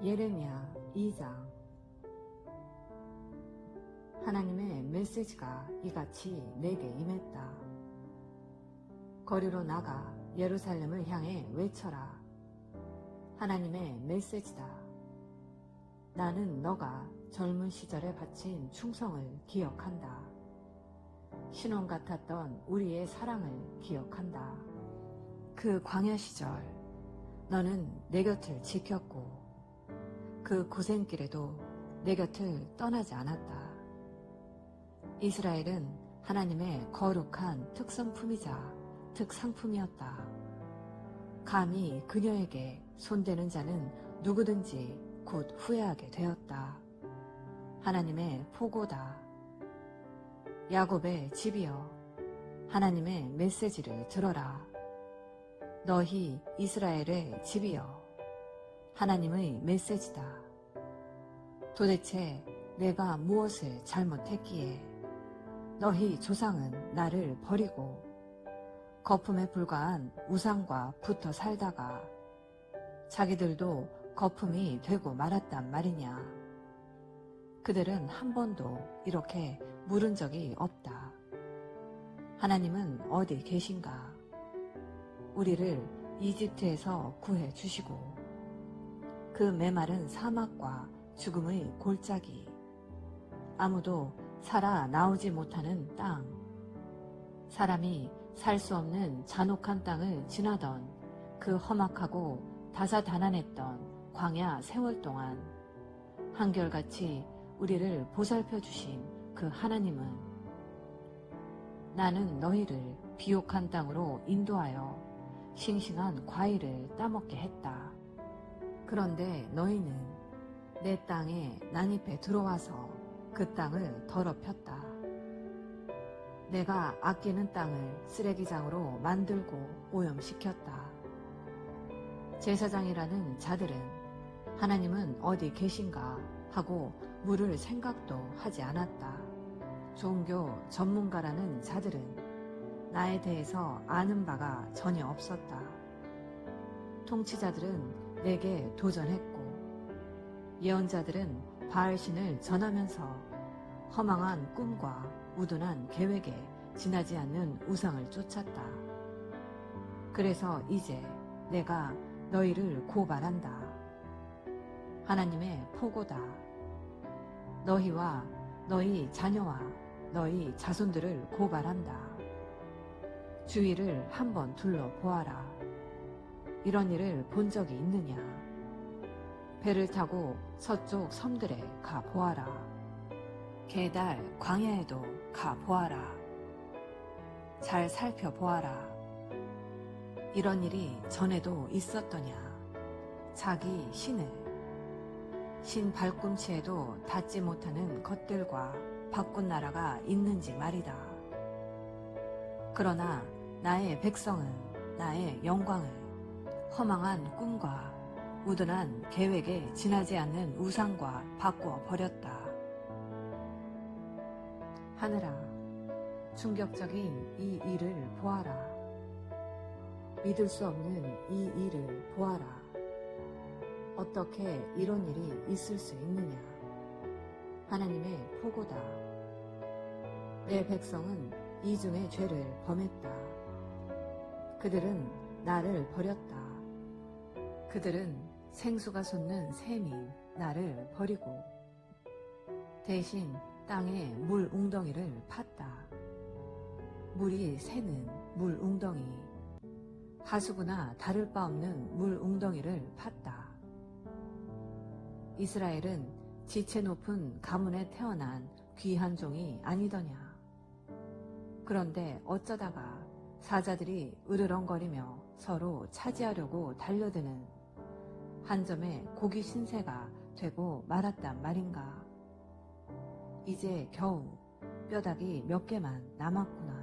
예레미야 2장. 하나님의 메시지가 이같이 내게 임했다. 거리로 나가 예루살렘을 향해 외쳐라. 하나님의 메시지다. 나는 너가 젊은 시절에 바친 충성을 기억한다. 신혼 같았던 우리의 사랑을 기억한다. 그 광야 시절 너는 내 곁을 지켰고 그 고생길에도 내 곁을 떠나지 않았다. 이스라엘은 하나님의 거룩한 특성품이자 특상품이었다. 감히 그녀에게 손대는 자는 누구든지 곧 후회하게 되었다. 하나님의 포고다. 야곱의 집이여, 하나님의 메시지를 들어라. 너희 이스라엘의 집이여, 하나님의 메시지다. 도대체 내가 무엇을 잘못했기에 너희 조상은 나를 버리고 거품에 불과한 우상과 붙어 살다가 자기들도 거품이 되고 말았단 말이냐. 그들은 한 번도 이렇게 물은 적이 없다. 하나님은 어디 계신가? 우리를 이집트에서 구해 주시고 그 메마른 사막과 죽음의 골짜기, 아무도 살아 나오지 못하는 땅, 사람이 살 수 없는 잔혹한 땅을 지나던 그 험악하고 다사다난했던 광야 세월 동안 한결같이 우리를 보살펴 주신 그 하나님은 나는 너희를 비옥한 땅으로 인도하여 싱싱한 과일을 따먹게 했다. 그런데 너희는 내 땅에 난입해 들어와서 그 땅을 더럽혔다. 내가 아끼는 땅을 쓰레기장으로 만들고 오염시켰다. 제사장이라는 자들은 하나님은 어디 계신가 하고 물을 생각도 하지 않았다. 종교 전문가라는 자들은 나에 대해서 아는 바가 전혀 없었다. 통치자들은 내게 도전했고 예언자들은 바알신을 전하면서 허망한 꿈과 우둔한 계획에 지나지 않는 우상을 쫓았다. 그래서 이제 내가 너희를 고발한다. 하나님의 포고다. 너희와 너희 자녀와 너희 자손들을 고발한다. 주위를 한번 둘러보아라. 이런 일을 본 적이 있느냐? 배를 타고 서쪽 섬들에 가 보아라. 게달 광야에도 가 보아라. 잘 살펴보아라. 이런 일이 전에도 있었더냐? 자기 신을, 신 발꿈치에도 닿지 못하는 것들과 바꾼 나라가 있는지 말이다. 그러나 나의 백성은 나의 영광을 허망한 꿈과 우둔한 계획에 지나지 않는 우상과 바꾸어 버렸다. 하늘아, 충격적인 이 일을 보아라. 믿을 수 없는 이 일을 보아라. 어떻게 이런 일이 있을 수 있느냐? 하나님의 포고다. 내 백성은 이중의 죄를 범했다. 그들은 나를 버렸다. 그들은 생수가 솟는 샘인 나를 버리고 대신 땅에 물 웅덩이를 팠다. 물이 새는 물 웅덩이, 하수구나 다를 바 없는 물 웅덩이를 팠다. 이스라엘은 지체 높은 가문에 태어난 귀한 종이 아니더냐. 그런데 어쩌다가 사자들이 으르렁거리며 서로 차지하려고 달려드는 한 점의 고기 신세가 되고 말았단 말인가. 이제 겨우 뼈다귀 몇 개만 남았구나.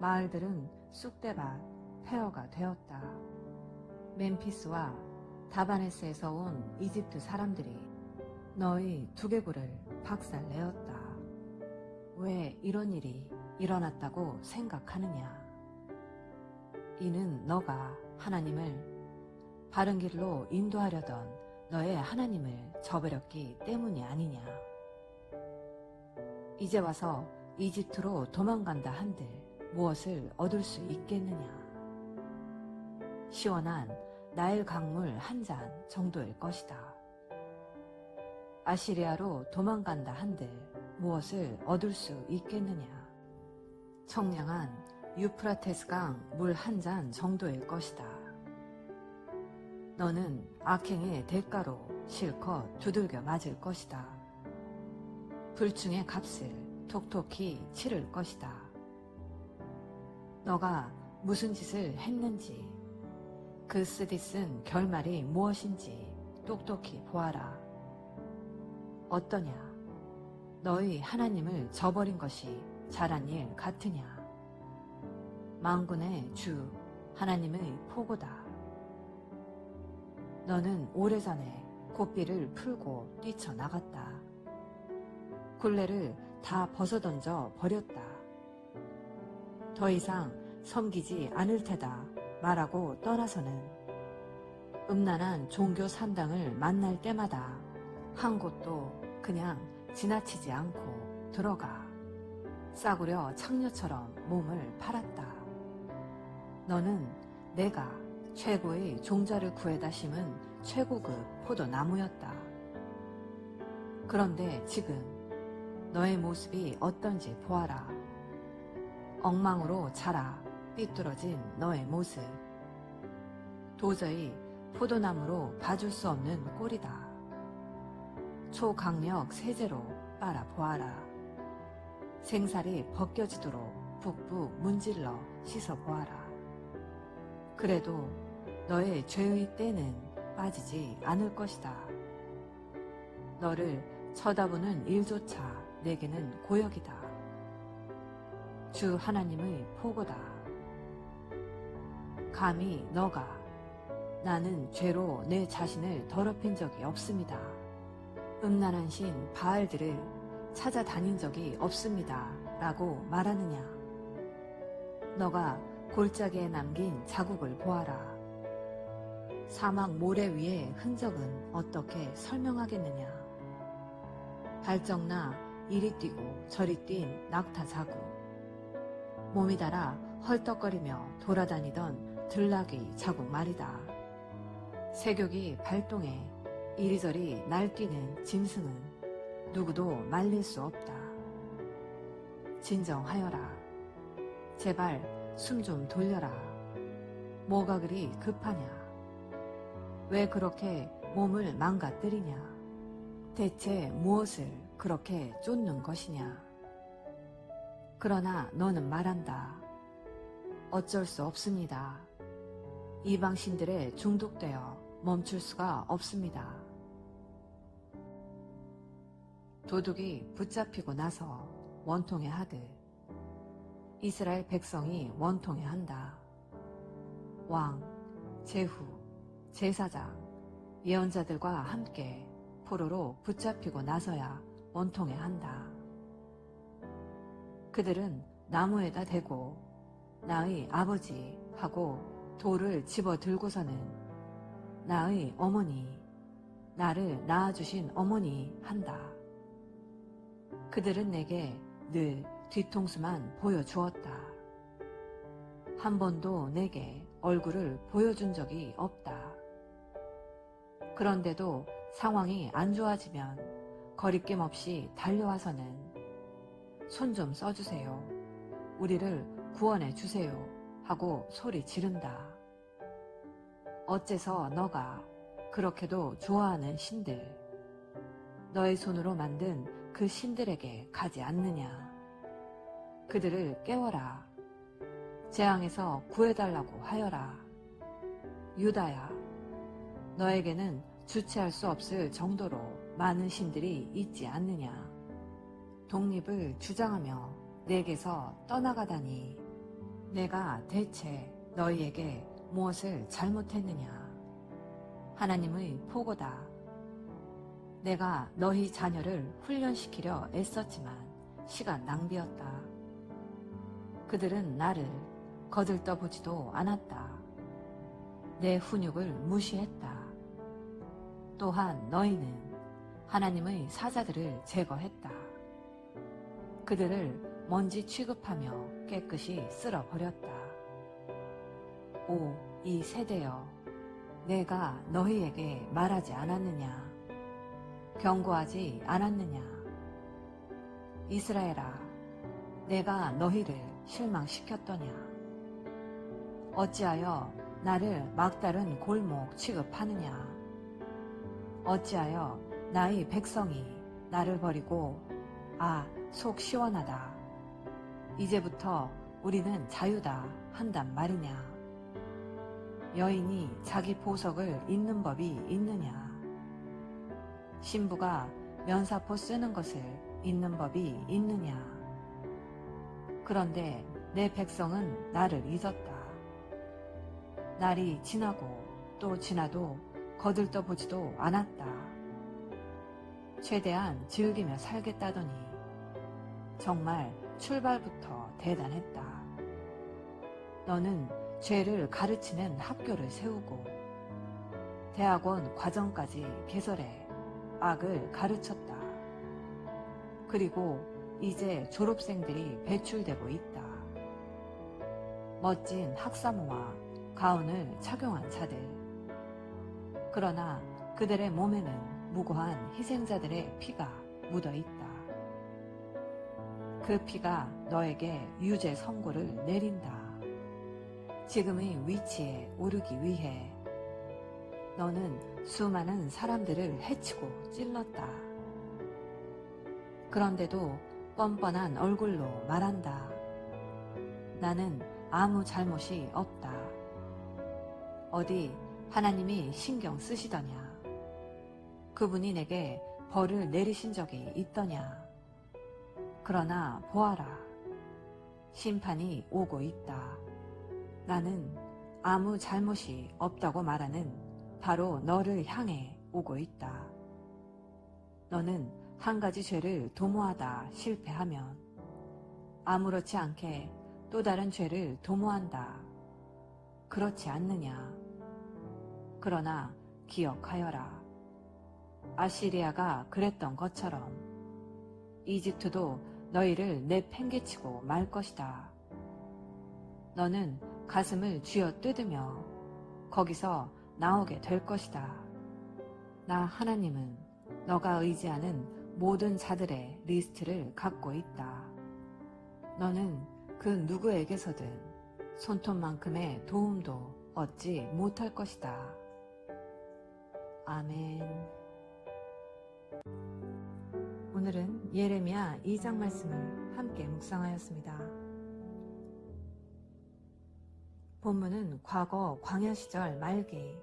마을들은 쑥대밭 폐허가 되었다. 멤피스와 다바네스에서 온 이집트 사람들이 너희 두개골을 박살내었다. 왜 이런 일이 일어났다고 생각하느냐? 이는 너가 하나님을 바른 길로 인도하려던 너의 하나님을 저버렸기 때문이 아니냐. 이제 와서 이집트로 도망간다 한들 무엇을 얻을 수 있겠느냐. 시원한 나일 강물 한 잔 정도일 것이다. 아시리아로 도망간다 한들 무엇을 얻을 수 있겠느냐. 청량한 유프라테스강 물 한 잔 정도일 것이다. 너는 악행의 대가로 실컷 두들겨 맞을 것이다. 불충의 값을 톡톡히 치를 것이다. 너가 무슨 짓을 했는지, 그 쓰디쓴 결말이 무엇인지 똑똑히 보아라. 어떠냐? 너희 하나님을 저버린 것이 잘한 일 같으냐? 만군의 주 하나님의 포고다. 너는 오래전에 고삐를 풀고 뛰쳐나갔다. 굴레를 다 벗어던져 버렸다. 더 이상 섬기지 않을 테다 말하고 떠나서는 음란한 종교 산당을 만날 때마다 한 곳도 그냥 지나치지 않고 들어가 싸구려 창녀처럼 몸을 팔았다. 너는 내가 최고의 종자를 구해다 심은 최고급 포도나무였다. 그런데 지금 너의 모습이 어떤지 보아라. 엉망으로 자라 삐뚤어진 너의 모습. 도저히 포도나무로 봐줄 수 없는 꼴이다. 초강력 세제로 빨아 보아라. 생살이 벗겨지도록 북북 문질러 씻어 보아라. 그래도 너의 죄의 때는 빠지지 않을 것이다. 너를 쳐다보는 일조차 내게는 고역이다. 주 하나님의 포고다. 감히 너가 나는 죄로 내 자신을 더럽힌 적이 없습니다. 음란한 신 바알들을 찾아다닌 적이 없습니다. 라고 말하느냐. 너가 골짜기에 남긴 자국을 보아라. 사막 모래 위의 흔적은 어떻게 설명하겠느냐. 발정나 이리 뛰고 저리 뛴 낙타 자국. 몸이 달아 헐떡거리며 돌아다니던 들나귀 자국 말이다. 세욕이 발동해 이리저리 날뛰는 짐승은 누구도 말릴 수 없다. 진정하여라. 제발 숨 좀 돌려라. 뭐가 그리 급하냐. 왜 그렇게 몸을 망가뜨리냐. 대체 무엇을 그렇게 쫓는 것이냐. 그러나 너는 말한다. 어쩔 수 없습니다. 이방신들에 중독되어 멈출 수가 없습니다. 도둑이 붙잡히고 나서 원통해 하듯 이스라엘 백성이 원통해 한다. 왕, 제후, 제사장, 예언자들과 함께 포로로 붙잡히고 나서야 원통해 한다. 그들은 나무에다 대고 나의 아버지 하고 돌을 집어 들고서는 나의 어머니, 나를 낳아주신 어머니 한다. 그들은 내게 늘 뒤통수만 보여주었다. 한 번도 내게 얼굴을 보여준 적이 없다. 그런데도 상황이 안 좋아지면 거리낌 없이 달려와서는 손 좀 써주세요. 우리를 구원해 주세요. 하고 소리 지른다. 어째서 너가 그렇게도 좋아하는 신들, 너의 손으로 만든 그 신들에게 가지 않느냐. 그들을 깨워라. 재앙에서 구해달라고 하여라. 유다야, 너에게는 주체할 수 없을 정도로 많은 신들이 있지 않느냐. 독립을 주장하며 내게서 떠나가다니 내가 대체 너희에게 무엇을 잘못했느냐. 하나님의 포고다. 내가 너희 자녀를 훈련시키려 애썼지만 시간 낭비였다. 그들은 나를 거들떠보지도 않았다. 내 훈육을 무시했다. 또한 너희는 하나님의 사자들을 제거했다. 그들을 먼지 취급하며 깨끗이 쓸어버렸다. 오, 이 세대여, 내가 너희에게 말하지 않았느냐? 경고하지 않았느냐? 이스라엘아, 내가 너희를 실망시켰더냐? 어찌하여 나를 막다른 골목 취급하느냐? 어찌하여 나의 백성이 나를 버리고 속 시원하다, 이제부터 우리는 자유다 한단 말이냐? 여인이 자기 보석을 잇는 법이 있느냐? 신부가 면사포 쓰는 것을 잇는 법이 있느냐? 그런데 내 백성은 나를 잊었다. 날이 지나고 또 지나도 거들떠보지도 않았다. 최대한 즐기며 살겠다더니 정말 출발부터 대단했다. 너는 죄를 가르치는 학교를 세우고 대학원 과정까지 개설해 악을 가르쳤다. 그리고 이제 졸업생들이 배출되고 있다. 멋진 학사모와 가운을 착용한 자들. 그러나 그들의 몸에는 무고한 희생자들의 피가 묻어 있다. 그 피가 너에게 유죄 선고를 내린다. 지금의 위치에 오르기 위해 너는 수많은 사람들을 해치고 찔렀다. 그런데도 뻔뻔한 얼굴로 말한다. 나는 아무 잘못이 없다. 어디 하나님이 신경 쓰시더냐? 그분이 내게 벌을 내리신 적이 있더냐? 그러나 보아라, 심판이 오고 있다. 나는 아무 잘못이 없다고 말하는 바로 너를 향해 오고 있다. 너는 한 가지 죄를 도모하다 실패하면 아무렇지 않게 또 다른 죄를 도모한다. 그렇지 않느냐? 그러나 기억하여라. 아시리아가 그랬던 것처럼 이집트도 너희를 내팽개치고 말 것이다. 너는 가슴을 쥐어 뜯으며 거기서 나오게 될 것이다. 나 하나님은 너가 의지하는 모든 자들의 리스트를 갖고 있다. 너는 그 누구에게서든 손톱만큼의 도움도 얻지 못할 것이다. 아멘. 오늘은 예레미야 2장 말씀을 함께 묵상하였습니다. 본문은 과거 광야 시절 말기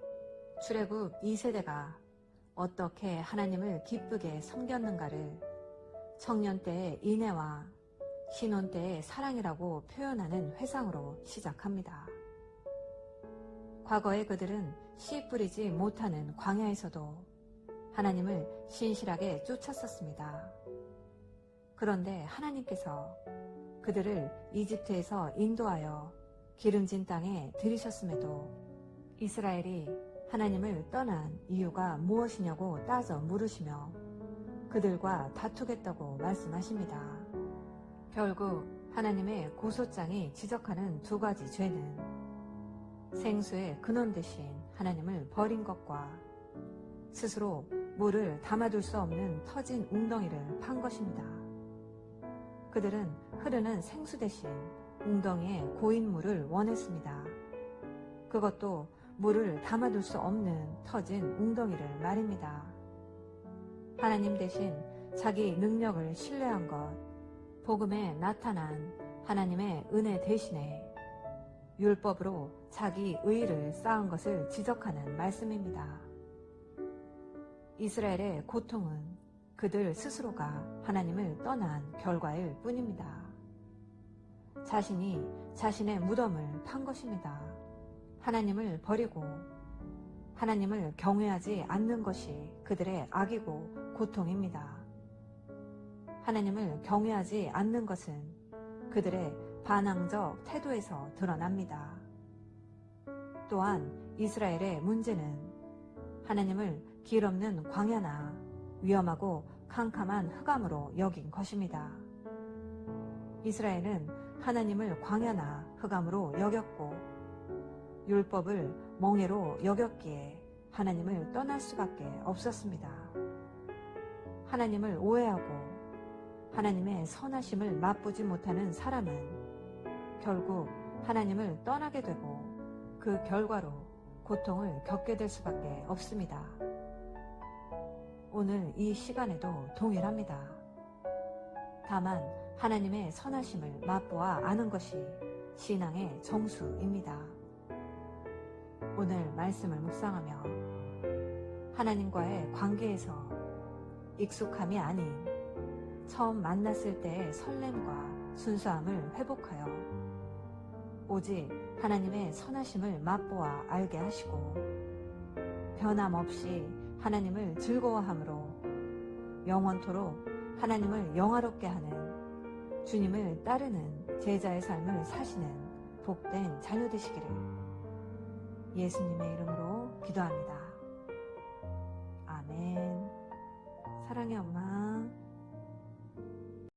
출애굽 2세대가 어떻게 하나님을 기쁘게 섬겼는가를 청년 때의 인애와 신혼 때의 사랑이라고 표현하는 회상으로 시작합니다. 과거의 그들은 씨 뿌리지 못하는 광야에서도 하나님을 신실하게 쫓았었습니다. 그런데 하나님께서 그들을 이집트에서 인도하여 기름진 땅에 들이셨음에도 이스라엘이 하나님을 떠난 이유가 무엇이냐고 따져 물으시며 그들과 다투겠다고 말씀하십니다. 결국 하나님의 고소장이 지적하는 두 가지 죄는 생수의 근원 대신 하나님을 버린 것과 스스로 물을 담아둘 수 없는 터진 웅덩이를 판 것입니다. 그들은 흐르는 생수 대신 웅덩이에 고인 물을 원했습니다. 그것도 물을 담아둘 수 없는 터진 웅덩이를 말입니다. 하나님 대신 자기 능력을 신뢰한 것, 복음에 나타난 하나님의 은혜 대신에 율법으로 자기 의의를 쌓은 것을 지적하는 말씀입니다. 이스라엘의 고통은 그들 스스로가 하나님을 떠난 결과일 뿐입니다. 자신이 자신의 무덤을 판 것입니다. 하나님을 버리고 하나님을 경외하지 않는 것이 그들의 악이고 고통입니다. 하나님을 경외하지 않는 것은 그들의 반항적 태도에서 드러납니다. 또한 이스라엘의 문제는 하나님을 길 없는 광야나 위험하고 캄캄한 흑암으로 여긴 것입니다. 이스라엘은 하나님을 광야나 흑암으로 여겼고 율법을 멍해로 여겼기에 하나님을 떠날 수밖에 없었습니다. 하나님을 오해하고 하나님의 선하심을 맛보지 못하는 사람은 결국 하나님을 떠나게 되고 그 결과로 고통을 겪게 될 수밖에 없습니다. 오늘 이 시간에도 동일합니다. 다만 하나님의 선하심을 맛보아 아는 것이 신앙의 정수입니다. 오늘 말씀을 묵상하며 하나님과의 관계에서 익숙함이 아닌 처음 만났을 때의 설렘과 순수함을 회복하여 오직 하나님의 선하심을 맛보아 알게 하시고 변함없이 하나님을 즐거워함으로 영원토록 하나님을 영화롭게 하는 주님을 따르는 제자의 삶을 사시는 복된 자녀 되시기를 예수님의 이름으로 기도합니다. 아멘. 사랑의 엄마.